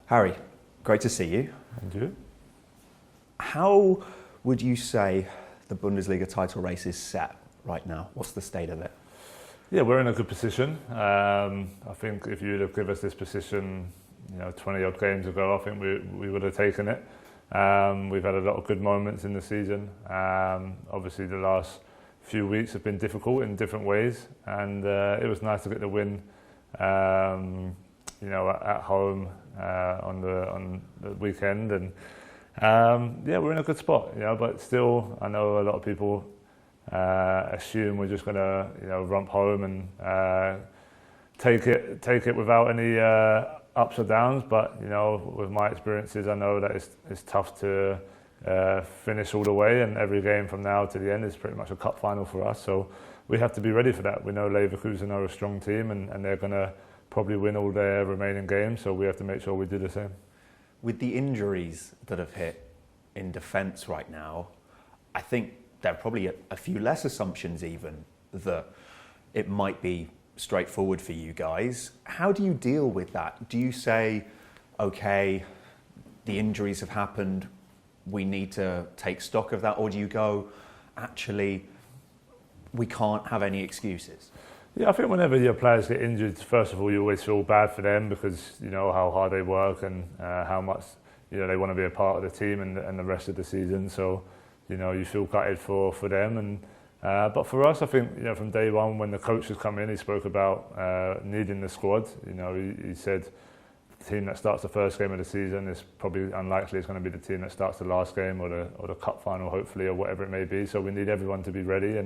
Harry, great to see you. And you? How would you say the Bundesliga title race is set right now? What's the state of it? Yeah, we're in a good position. I think if you'd have given us this position, 20 odd games ago, I think we would have taken it. We've had a lot of good moments in the season. Obviously, the last few weeks have been difficult in different ways, and it was nice to get the win. At home on the weekend, and we're in a good spot. But still, I know a lot of people assume we're just going to romp home and take it without any ups or downs. But with my experiences, I know that it's tough to finish all the way, and every game from now to the end is pretty much a cup final for us. So we have to be ready for that. We know Leverkusen are a strong team, and they're going to probably win all their remaining games, so we have to make sure we do the same. With the injuries that have hit in defence right now, I think there are probably a few less assumptions even that it might be straightforward for you guys. How do you deal with that? Do you say, okay, the injuries have happened, we need to take stock of that, or do you go, actually, we can't have any excuses? Yeah, I think whenever your players get injured, first of all, you always feel bad for them because you know how hard they work and how much they want to be a part of the team and the rest of the season. So you feel gutted for them. And but for us, I think from day one when the coach has come in, he spoke about needing the squad. He said the team that starts the first game of the season is probably unlikely it's going to be the team that starts the last game or the cup final, hopefully, or whatever it may be. So we need everyone to be ready.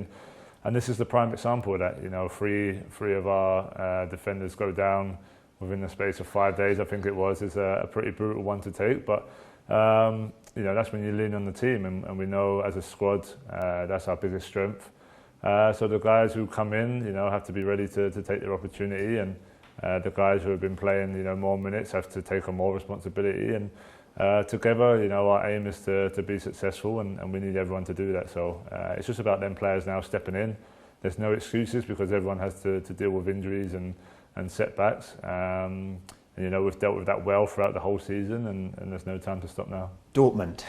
And this is the prime example of that. Three of our defenders go down within the space of 5 days. I think it was. It's a pretty brutal one to take, but that's when you lean on the team, and we know as a squad that's our biggest strength. So the guys who come in, have to be ready to take their opportunity, and the guys who have been playing, more minutes have to take on more responsibility. And together, our aim is to be successful, and we need everyone to do that. So it's just about them players now stepping in. There's no excuses because everyone has to deal with injuries and setbacks. We've dealt with that well throughout the whole season, and there's no time to stop now. Dortmund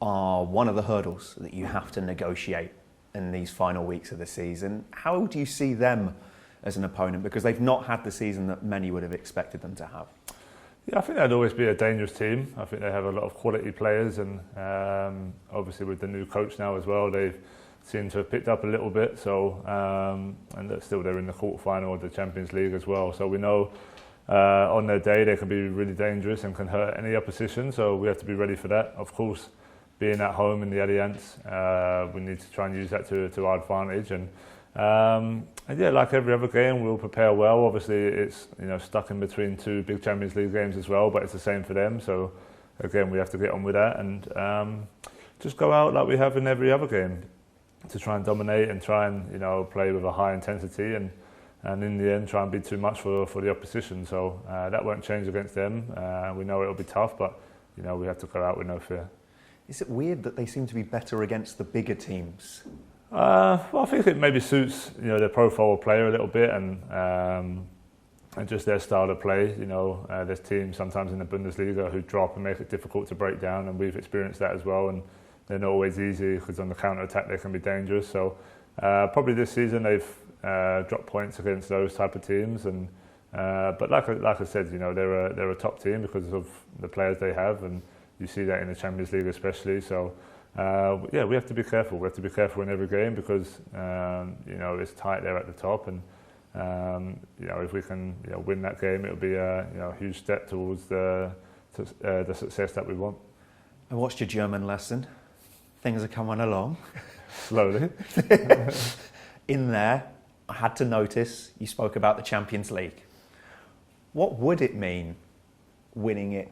are one of the hurdles that you have to negotiate in these final weeks of the season. How do you see them as an opponent? Because they've not had the season that many would have expected them to have. Yeah, I think they'd always be a dangerous team. I think they have a lot of quality players, and obviously with the new coach now as well, they've seemed to have picked up a little bit. So and they're in the quarterfinal of the Champions League as well. So we know on their day they can be really dangerous and can hurt any opposition. So we have to be ready for that. Of course, being at home in the Allianz, we need to try and use that to our advantage. And like every other game, we'll prepare well. Obviously, it's stuck in between two big Champions League games as well, but it's the same for them. So again, we have to get on with that and just go out like we have in every other game to try and dominate and try and play with a high intensity and in the end try and be too much for the opposition. So that won't change against them. We know it'll be tough, but we have to go out with no fear. Is it weird that they seem to be better against the bigger teams? Well, I think it maybe suits their profile of player a little bit and just their style of play. There's teams sometimes in the Bundesliga who drop and make it difficult to break down, and we've experienced that as well. And they're not always easy because on the counter attack they can be dangerous. So probably this season they've dropped points against those type of teams. And but like I said, they're a top team because of the players they have, and you see that in the Champions League especially. So. We have to be careful. We have to be careful in every game because it's tight there at the top, and if we can win that game, it'll be a huge step towards the success that we want. I watched your German lesson. Things are coming along slowly. In there, I had to notice you spoke about the Champions League. What would it mean winning it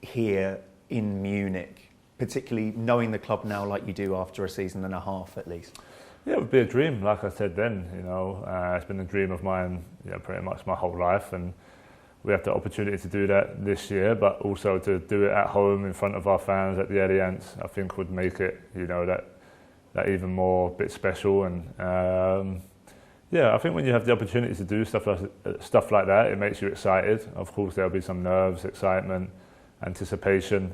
here in Munich? Particularly knowing the club now like you do after a season and a half at least? Yeah, it would be a dream. Like I said then, it's been a dream of mine pretty much my whole life, and we have the opportunity to do that this year, but also to do it at home in front of our fans at the Allianz, I think would make it that even more bit special. And Yeah, I think when you have the opportunity to do stuff like that, it makes you excited. Of course, there'll be some nerves, excitement, anticipation.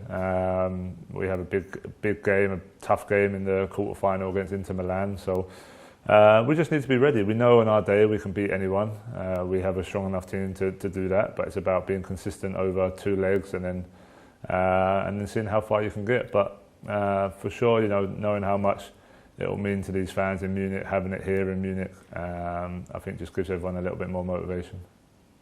We have a big game, a tough game in the quarter-final against Inter Milan. So we just need to be ready. We know on our day we can beat anyone. We have a strong enough team to do that, but it's about being consistent over 2 legs and then seeing how far you can get. But for sure, knowing how much it will mean to these fans in Munich, having it here in Munich, I think just gives everyone a little bit more motivation.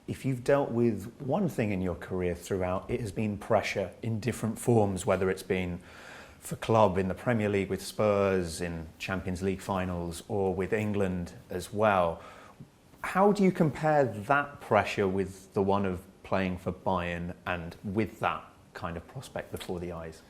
If you've dealt with one thing in your career throughout, it has been pressure in different forms, whether it's been for club in the Premier League with Spurs, in Champions League finals, or with England as well. How do you compare that pressure with the one of playing for Bayern and with that kind of prospect before the eyes?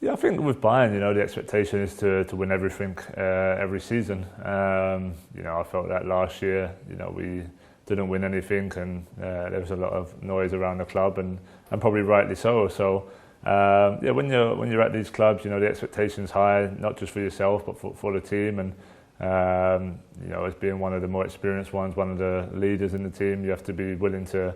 Yeah, I think with Bayern, the expectation is to win everything every season. I felt that last year, we didn't win anything, and there was a lot of noise around the club, and probably rightly so. So, when you're at these clubs, the expectation's high, not just for yourself, but for the team. And as being one of the more experienced ones, one of the leaders in the team, you have to be willing to,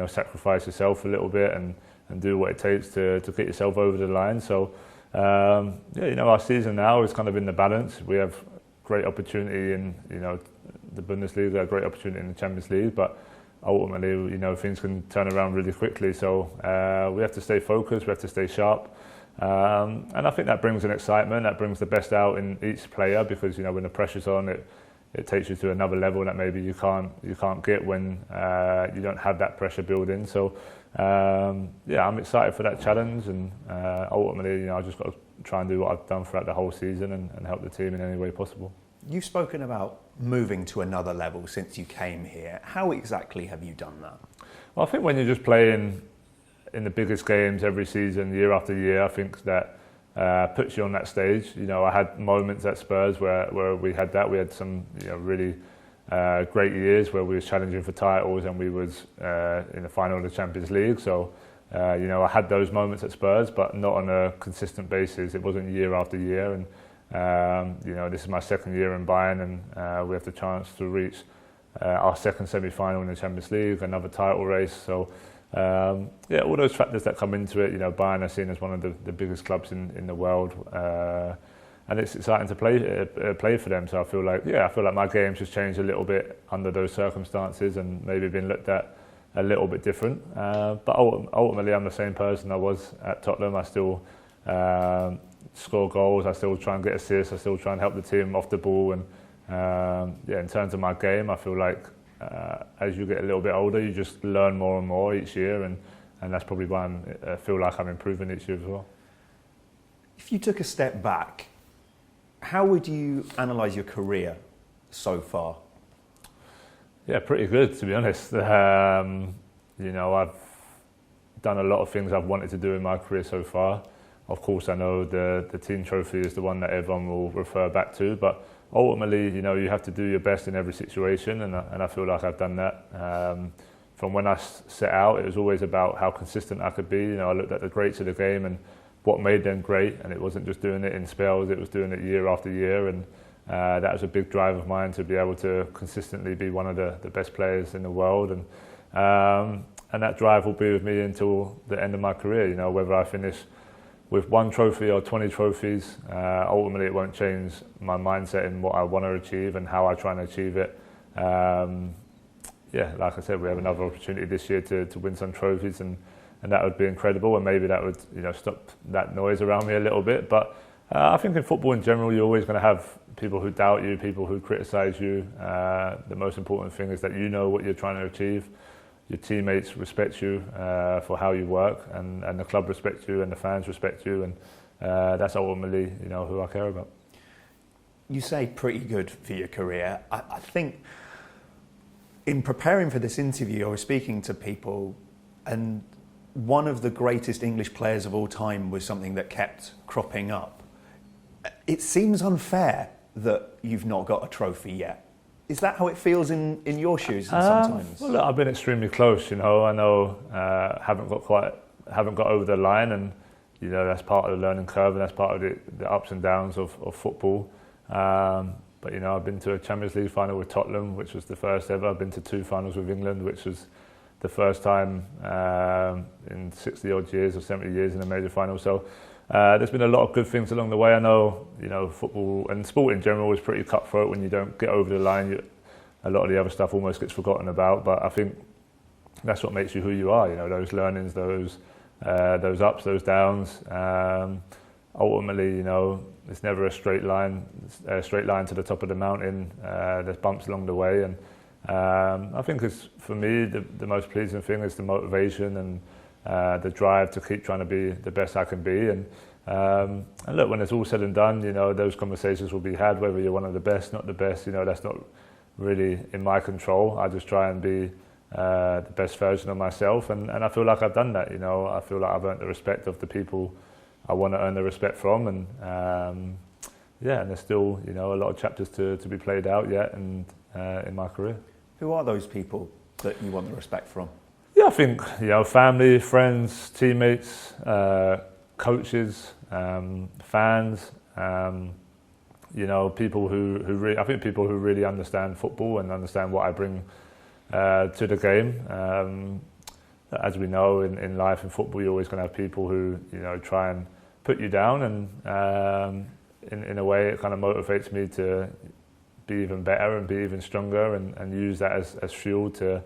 sacrifice yourself a little bit and do what it takes to get yourself over the line. So, our season now is kind of in the balance. We have great opportunity in, the Bundesliga, a great opportunity in the Champions League, but ultimately, things can turn around really quickly. So we have to stay focused, we have to stay sharp. And I think that brings an excitement, that brings the best out in each player, because, when the pressure's on, it takes you to another level that maybe you can't get when you don't have that pressure building. So I'm excited for that challenge, and ultimately, I just got to try and do what I've done throughout the whole season and help the team in any way possible. You've spoken about moving to another level since you came here. How exactly have you done that? Well, I think when you're just playing in the biggest games every season, year after year, I think that puts you on that stage. I had moments at Spurs where we had that. We had some really great years where we was challenging for titles, and we was in the final of the Champions League. So, I had those moments at Spurs, but not on a consistent basis. It wasn't year after year. And this is my second year in Bayern, and we have the chance to reach our second semi-final in the Champions League, another title race. So, all those factors that come into it. Bayern are seen as one of the biggest clubs in the world, and it's exciting to play for them. So I feel like my game's just changed a little bit under those circumstances, and maybe been looked at a little bit different. But ultimately, I'm the same person I was at Tottenham. I still score goals, I still try and get assists, I still try and help the team off the ball. And in terms of my game, I feel like as you get a little bit older, you just learn more and more each year, and that's probably why I feel like I'm improving each year as well. If you took a step back, how would you analyse your career so far? Yeah, pretty good, to be honest. I've done a lot of things I've wanted to do in my career so far. Of course, I know the team trophy is the one that everyone will refer back to, but ultimately, you have to do your best in every situation, and I feel like I've done that. From when I set out, it was always about how consistent I could be. I looked at the greats of the game and what made them great, and it wasn't just doing it in spells, it was doing it year after year, and that was a big drive of mine, to be able to consistently be one of the best players in the world. And that drive will be with me until the end of my career. Whether I finish with 1 trophy or 20 trophies, ultimately it won't change my mindset in what I want to achieve and how I try and achieve it. Like I said, we have another opportunity this year to win some trophies, and that would be incredible, and maybe that would stop that noise around me a little bit. But I think in football in general, you're always going to have people who doubt you, people who criticise you. The most important thing is that you know what you're trying to achieve. Your teammates respect you for how you work, and the club respects you, and the fans respect you, and that's ultimately who I care about. You say pretty good for your career. I think in preparing for this interview, I was speaking to people, and one of the greatest English players of all time was something that kept cropping up. It seems unfair that you've not got a trophy yet. Is that how it feels in your shoes sometimes? Well, look, I've been extremely close. I know haven't got over the line, and that's part of the learning curve, and that's part of the ups and downs of football. But I've been to a Champions League final with Tottenham, which was the first ever. I've been to 2 finals with England, which was the first time in 60 odd years or 70 years in a major final. So there's been a lot of good things along the way. I know, football and sport in general is pretty cutthroat. When you don't get over the line, a lot of the other stuff almost gets forgotten about. But I think that's what makes you who you are. Those learnings, those ups, those downs. Ultimately, it's never a straight line to the top of the mountain. There's bumps along the way, and I think it's, for me, the most pleasing thing is the motivation and the drive to keep trying to be the best I can be. And look, when it's all said and done, those conversations will be had, whether you're one of the best, not the best. That's not really in my control. I just try and be the best version of myself, and I feel like I've done that. I feel like I've earned the respect of the people I want to earn the respect from, and and there's still a lot of chapters to be played out yet, and in my career. Who are those people that you want the respect from? Yeah, I think family, friends, teammates, coaches, fans. People I think people who really understand football and understand what I bring to the game. As we know, in life and football, you're always going to have people who try and put you down, and in a way it kind of motivates me to be even better and be even stronger, and use that as fuel to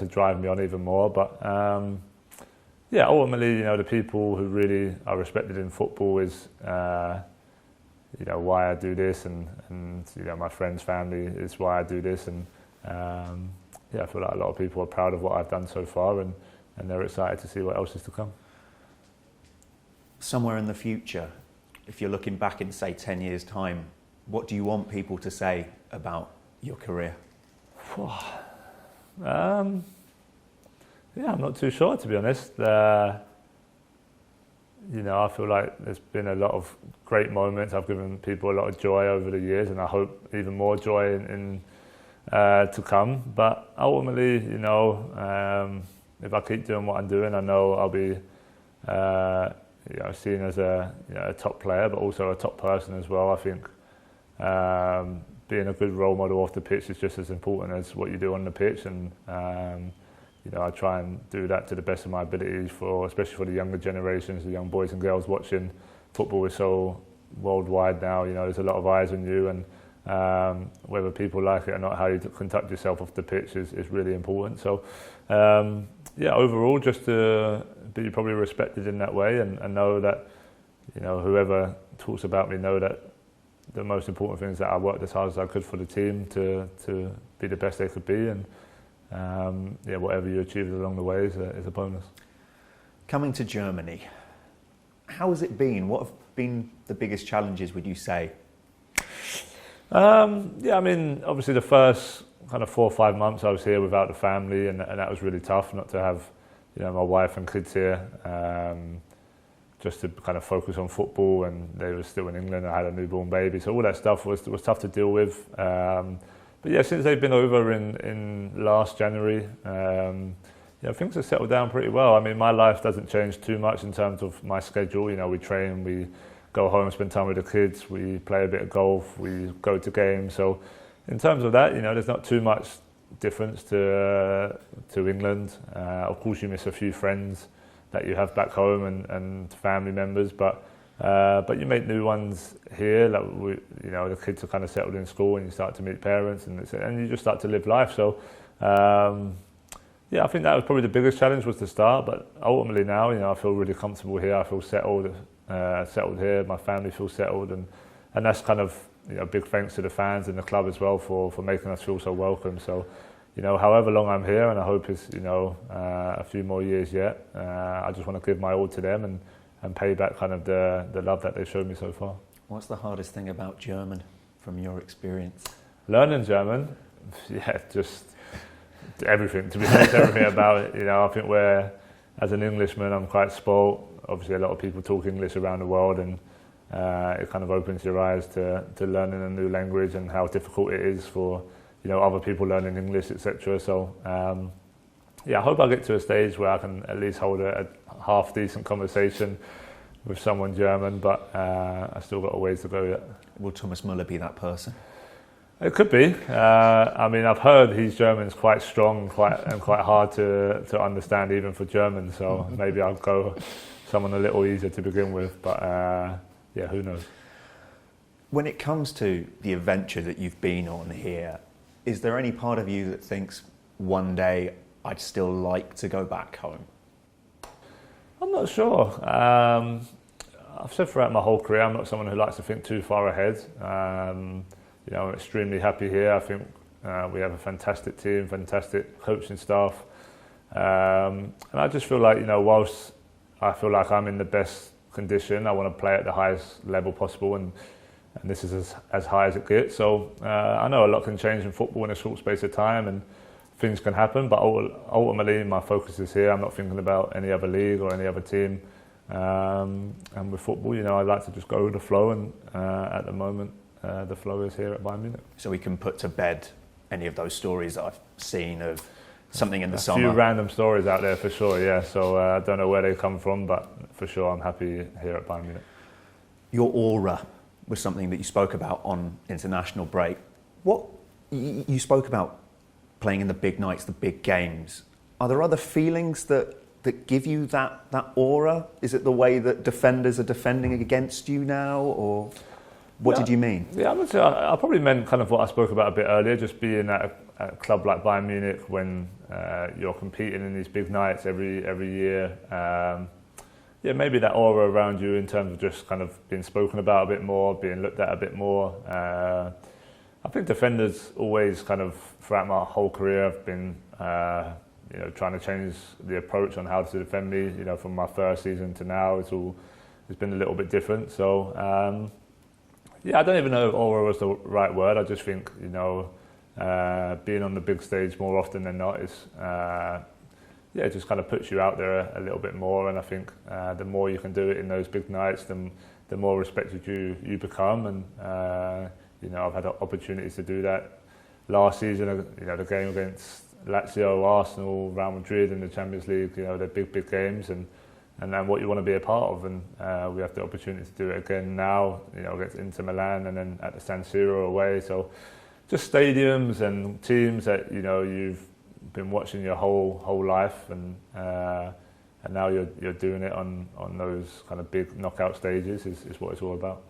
drive me on even more. But ultimately, the people who really are respected in football is why I do this, and my friends, family is why I do this, and I feel like a lot of people are proud of what I've done so far, and they're excited to see what else is to come. Somewhere in the future, if you're looking back in, say, 10 years' time, what do you want people to say about your career? I'm not too sure, to be honest. I feel like there's been a lot of great moments. I've given people a lot of joy over the years, and I hope even more joy in to come. But ultimately, if I keep doing what I'm doing, I know I'll be seen as a top player, but also a top person as well. I think being a good role model off the pitch is just as important as what you do on the pitch, and I try and do that to the best of my abilities, especially for the younger generations, the young boys and girls watching. Football is so worldwide now. There's a lot of eyes on you, and whether people like it or not, how you conduct yourself off the pitch is really important. So overall, just to be probably respected in that way, and know that whoever talks about me know that the most important thing is that I worked as hard as I could for the team to be the best they could be, and whatever you achieve along the way is a bonus. Coming to Germany, how has it been? What have been the biggest challenges, would you say? Obviously the first kind of 4 or 5 months I was here without the family, and that was really tough, not to have my wife and kids here, just to kind of focus on football, and they were still in England. I had a newborn baby, so all that stuff was tough to deal with. But since they've been over in last January, things have settled down pretty well. My life doesn't change too much in terms of my schedule. We train, we go home, spend time with the kids, we play a bit of golf, we go to games. So in terms of that, there's not too much difference to England. Of course, you miss a few friends that you have back home, and family members, but you make new ones here. Like the kids are kind of settled in school, and you start to meet parents, and you just start to live life. So I think that was probably the biggest challenge, was to start. But ultimately now, I feel really comfortable here. I feel settled here. My family feels settled, and that's kind of big thanks to the fans and the club as well for making us feel so welcome. So however long I'm here, and I hope it's a few more years yet, I just want to give my all to them and pay back kind of the love that they've shown me so far. What's the hardest thing about German from your experience? Learning German, just everything, to be honest, everything about it. I think as an Englishman, I'm quite spoilt. Obviously, a lot of people talk English around the world, and it kind of opens your eyes to learning a new language, and how difficult it is for other people learning English, etc. So I hope I get to a stage where I can at least hold a half decent conversation with someone German, but I still got a ways to go yet. Will Thomas Müller be that person? It could be. I mean, I've heard his German's quite strong, and quite hard to understand even for Germans. So maybe I'll go someone a little easier to begin with. But yeah, who knows? When it comes to the adventure that you've been on here, is there any part of you that thinks one day I'd still like to go back home? I'm not sure. I've said throughout my whole career, I'm not someone who likes to think too far ahead. You know, I'm extremely happy here. I think we have a fantastic team, fantastic coaching staff. And I just feel like, you know, whilst I feel like I'm in the best condition, I want to play at the highest level possible, and this is as high as it gets. So I know a lot can change in football in a short space of time, and things can happen, but ultimately my focus is here. I'm not thinking about any other league or any other team. And with football, you know, I like to just go with the flow, and at the moment, the flow is here at Bayern Munich. So we can put to bed any of those stories that I've seen of something in the summer. A few random stories out there for sure, yeah. So I don't know where they come from, but for sure I'm happy here at Bayern Munich. Your aura was something that you spoke about on international break. What you spoke about playing in the big nights, the big games. Are there other feelings that give you that aura? Is it the way that defenders are defending against you now, or what did you mean? Yeah, I probably meant kind of what I spoke about a bit earlier, just being at a club like Bayern Munich when you're competing in these big nights every year. Yeah, maybe that aura around you in terms of just kind of being spoken about a bit more, being looked at a bit more. I think defenders always kind of, throughout my whole career, have been you know, trying to change the approach on how to defend me. You know, from my first season to now, it's been a little bit different. So yeah, I don't even know if aura was the right word. I just think, you know, being on the big stage more often than not is yeah, it just kind of puts you out there a little bit more. And I think the more you can do it in those big nights, the more respected you become. And you know, I've had opportunities to do that last season. You know, the game against Lazio, Arsenal, Real Madrid in the Champions League. You know, they're big games, and then what you want to be a part of. And we have the opportunity to do it again now. You know, against Inter Milan, and then at the San Siro away. So just stadiums and teams that, you know, you've been watching your whole life, and now you're doing it on those kind of big knockout stages is what it's all about.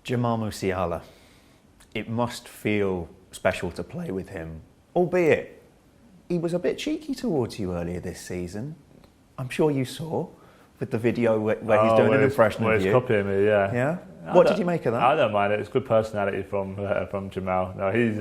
Jamal Musiala, it must feel special to play with him, albeit he was a bit cheeky towards you earlier this season. I'm sure you saw with the video where he's doing an impression of you. He's copying me, yeah. Yeah. What did you make of that? I don't mind it. It's good personality from Jamal. No, he's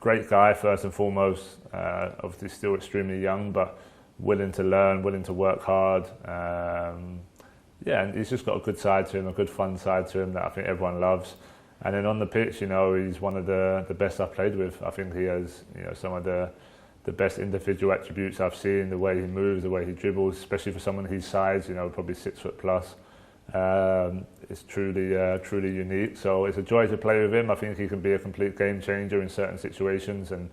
great guy first and foremost. Obviously still extremely young, but willing to learn, willing to work hard. Yeah, and he's just got a good side to him, a good fun side to him that I think everyone loves. And then on the pitch, you know, he's one of the best I've played with. I think he has, you know, some of the best individual attributes I've seen. The way he moves, the way he dribbles, especially for someone his size, you know, probably 6 foot plus. It's truly unique. So it's a joy to play with him. I think he can be a complete game changer in certain situations, and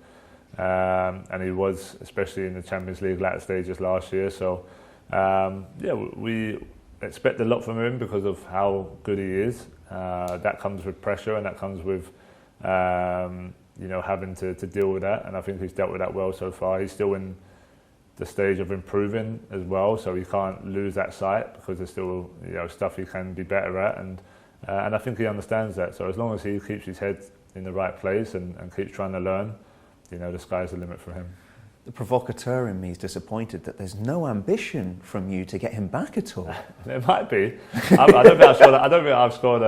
he was, especially in the Champions League latter stages last year. So yeah, we expect a lot from him because of how good he is. That comes with pressure, and that comes with you know, having to deal with that. And I think he's dealt with that well so far. He's still in the stage of improving as well, so he can't lose that sight because there's still, you know, stuff he can be better at, and I think he understands that. So as long as he keeps his head in the right place and keeps trying to learn, you know, the sky's the limit for him. The provocateur in me is disappointed that there's no ambition from you to get him back at all. There might be. I don't think I've scored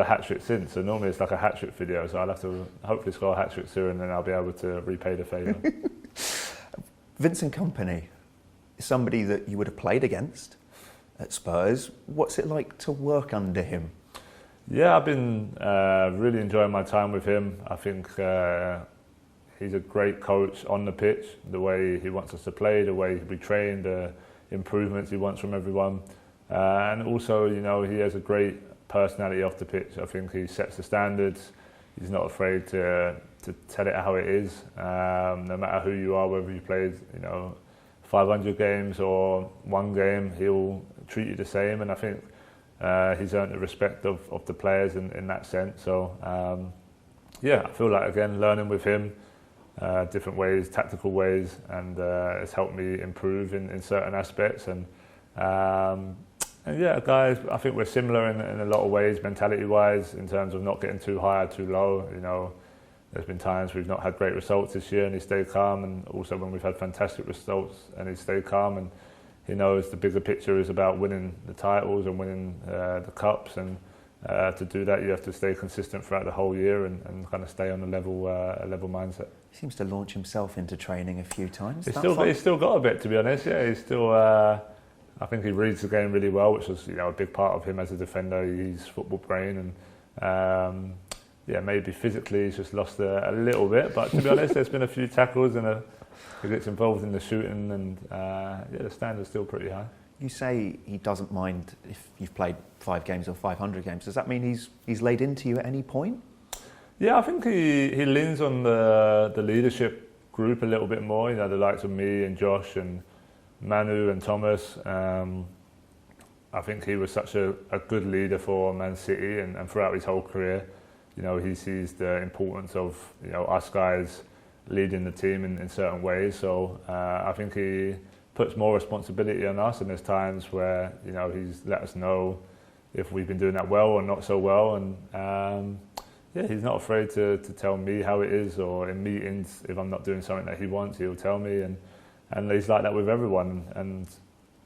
a hat-trick since, so normally it's like a hat-trick video, so I'll have to hopefully score a hat-trick soon, and then I'll be able to repay the favour. Vincent Kompany is somebody that you would have played against at Spurs. What's it like to work under him? Yeah, I've been really enjoying my time with him. I think he's a great coach on the pitch, the way he wants us to play, the way we train, the improvements he wants from everyone. And also, you know, he has a great personality off the pitch. I think he sets the standards. He's not afraid to tell it how it is. No matter who you are, whether you played, you know, 500 games or one game, he'll treat you the same. And I think he's earned the respect of the players in that sense. So I feel like, again, learning with him, different ways, tactical ways, and it's helped me improve in certain aspects. And yeah, guys, I think we're similar in a lot of ways, mentality-wise, in terms of not getting too high or too low. You know, there's been times we've not had great results this year and he stayed calm, and also when we've had fantastic results and he stayed calm, and he knows the bigger picture is about winning the titles and winning the cups, and to do that you have to stay consistent throughout the whole year and kind of stay on a level mindset. He seems to launch himself into training a few times. He's still got a bit, to be honest. Yeah, he's still. I think he reads the game really well, which was, you know, a big part of him as a defender. He's football brain, and maybe physically he's just lost a little bit. But to be honest, there's been a few tackles and he gets involved in the shooting, and the standard's still pretty high. You say he doesn't mind if you've played 5 games or 500 games. Does that mean he's laid into you at any point? Yeah, I think he leans on the leadership group a little bit more. You know, the likes of me and Josh and Manu and Thomas. I think he was such a good leader for Man City, and throughout his whole career, you know, he sees the importance of, you know, us guys leading the team in certain ways. So I think he puts more responsibility on us, and there's times where, you know, he's let us know if we've been doing that well or not so well, and he's not afraid to tell me how it is, or in meetings if I'm not doing something that he wants, he'll tell me, and he's like that with everyone, and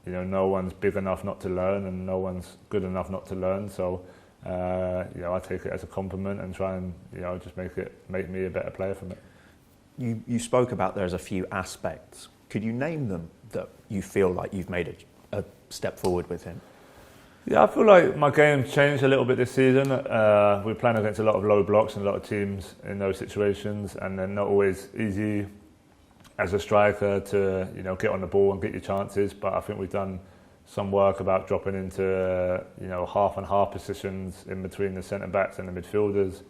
you know, no one's big enough not to learn, and no one's good enough not to learn. So you know, I take it as a compliment and try and, you know, just make me a better player from it. You spoke about there's a few aspects. Could you name them that you feel like you've made a step forward with him? Yeah, I feel like my game's changed a little bit this season. We're playing against a lot of low blocks and a lot of teams in those situations, and they're not always easy as a striker to, you know, get on the ball and get your chances. But I think we've done some work about dropping into, you know, half and half positions in between the centre backs and the midfielders.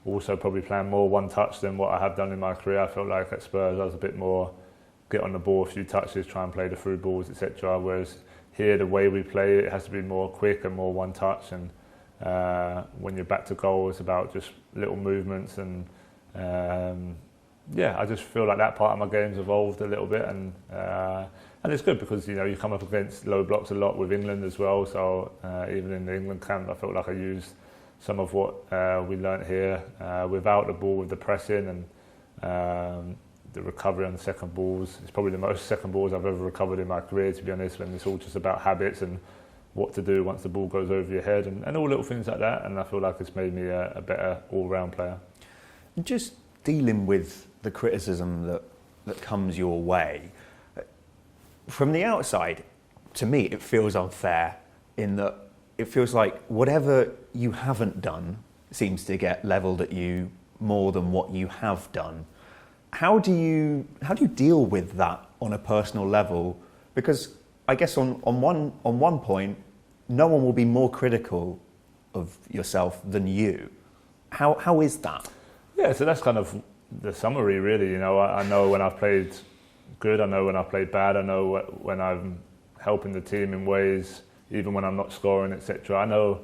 Also, probably playing more one touch than what I have done in my career. I felt like at Spurs I was a bit more get on the ball, a few touches, try and play the through balls, etc. Whereas here, the way we play, it has to be more quick and more one touch. And when you're back to goal, it's about just little movements. And I just feel like that part of my game's evolved a little bit. And it's good because, you know, you come up against low blocks a lot with England as well. So even in the England camp, I felt like I used some of what we learnt here without the ball, with the pressing and the recovery on the second balls. It's probably the most second balls I've ever recovered in my career, to be honest, when it's all just about habits and what to do once the ball goes over your head, and all little things like that. And I feel like it's made me a better all-round player. Just dealing with the criticism that comes your way, from the outside, to me, it feels unfair in that it feels like whatever you haven't done seems to get levelled at you more than what you have done. How do you deal with that on a personal level? Because I guess on one point, no one will be more critical of yourself than you. How is that? Yeah, so that's kind of the summary, really. You know, I know when I've played good, I know when I've played bad, I know when I'm helping the team in ways, even when I'm not scoring, etc. I know,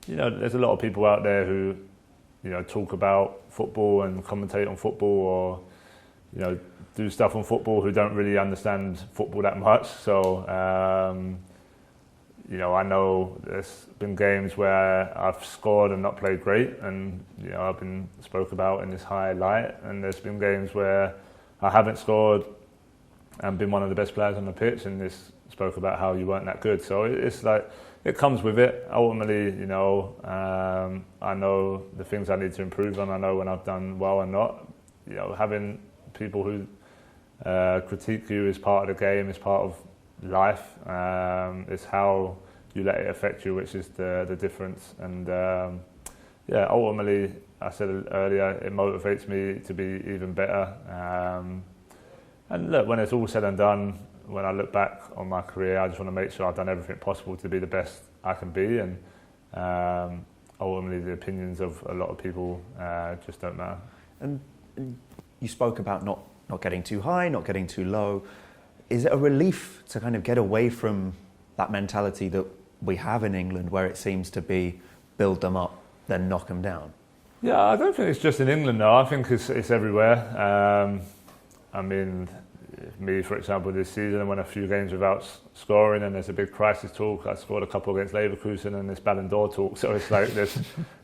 you know, there's a lot of people out there who, you know, talk about football and commentate on football, or, you know, do stuff on football who don't really understand football that much. So, you know, I know there's been games where I've scored and not played great, and, you know, I've been spoke about in this high light. And there's been games where I haven't scored and been one of the best players on the pitch, and this spoke about how you weren't that good. So it's like, it comes with it. Ultimately, you know, I know the things I need to improve on. I know when I've done well and not. You know, having people who critique you is part of the game, is part of life. It's how you let it affect you, which is the difference. And ultimately, I said earlier, it motivates me to be even better. And look, when it's all said and done, when I look back on my career, I just want to make sure I've done everything possible to be the best I can be. And ultimately, the opinions of a lot of people just don't matter. And you spoke about not getting too high, not getting too low. Is it a relief to kind of get away from that mentality that we have in England, where it seems to be build them up, then knock them down? Yeah, I don't think it's just in England though. I think it's everywhere. I mean, me, for example, this season I won a few games without scoring, and there's a big crisis talk. I scored a couple against Leverkusen, and this Ballon d'Or talk. So it's like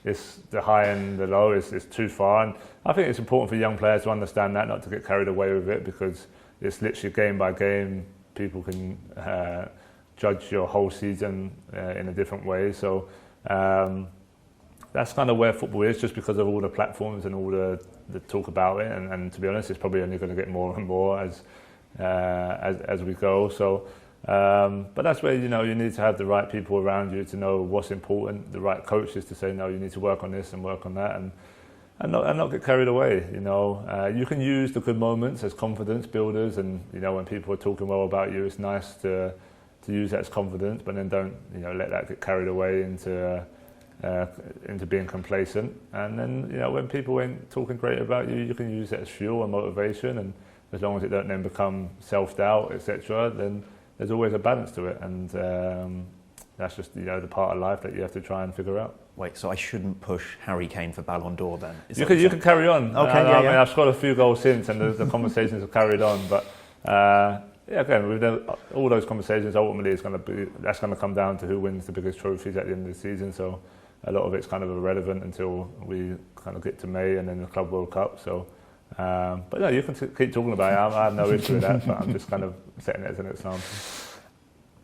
it's the high and the low is too far. And I think it's important for young players to understand that, not to get carried away with it, because it's literally game by game. People can judge your whole season in a different way. So that's kind of where football is, just because of all the platforms and all the talk about it. And to be honest, it's probably only going to get more and more as we go. So, but that's where you need to have the right people around you to know what's important, the right coaches to say no, you need to work on this and work on that, and not get carried away. You can use the good moments as confidence builders, and when people are talking well about you, it's nice to use that as confidence, but then don't let that get carried away into being complacent. And then when people ain't talking great about you, you can use that as fuel and motivation, and as long as it don't then become self-doubt, etc., then there's always a balance to it. And that's just the part of life that you have to try and figure out. Wait, so I shouldn't push Harry Kane for Ballon d'Or then? You can carry on. Okay, I mean, I've scored a few goals since, and the conversations have carried on. But again, with all those conversations, ultimately that's going to come down to who wins the biggest trophies at the end of the season. So a lot of it's kind of irrelevant until we kind of get to May and then the Club World Cup. So, but no, you can keep talking about it. I have no issue with that, but I'm just kind of setting it as an example.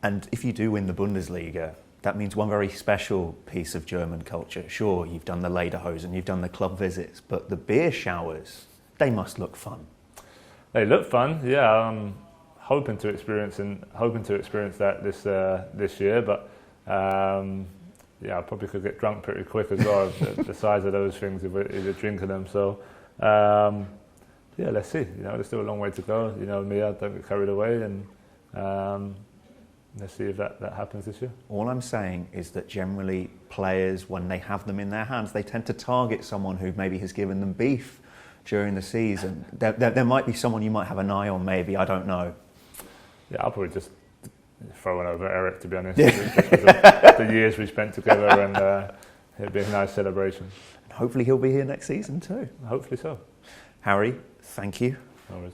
And if you do win the Bundesliga, that means one very special piece of German culture. Sure, you've done the lederhosen, you've done the club visits, but the beer showers, they must look fun. They look fun, yeah. I'm hoping to experience that this year, but I probably could get drunk pretty quick as well. the size of those things, if you're drinking them. So let's see. There's still a long way to go. Me, I don't get carried away, and let's see if that happens this year. All I'm saying is that generally players, when they have them in their hands, they tend to target someone who maybe has given them beef during the season. There might be someone you might have an eye on, maybe, I don't know. Yeah, I'll probably just throw one over Eric, to be honest. Just because of the years we spent together, and it'd be a nice celebration. And hopefully he'll be here next season too. Hopefully so. Harry, thank you. No worries.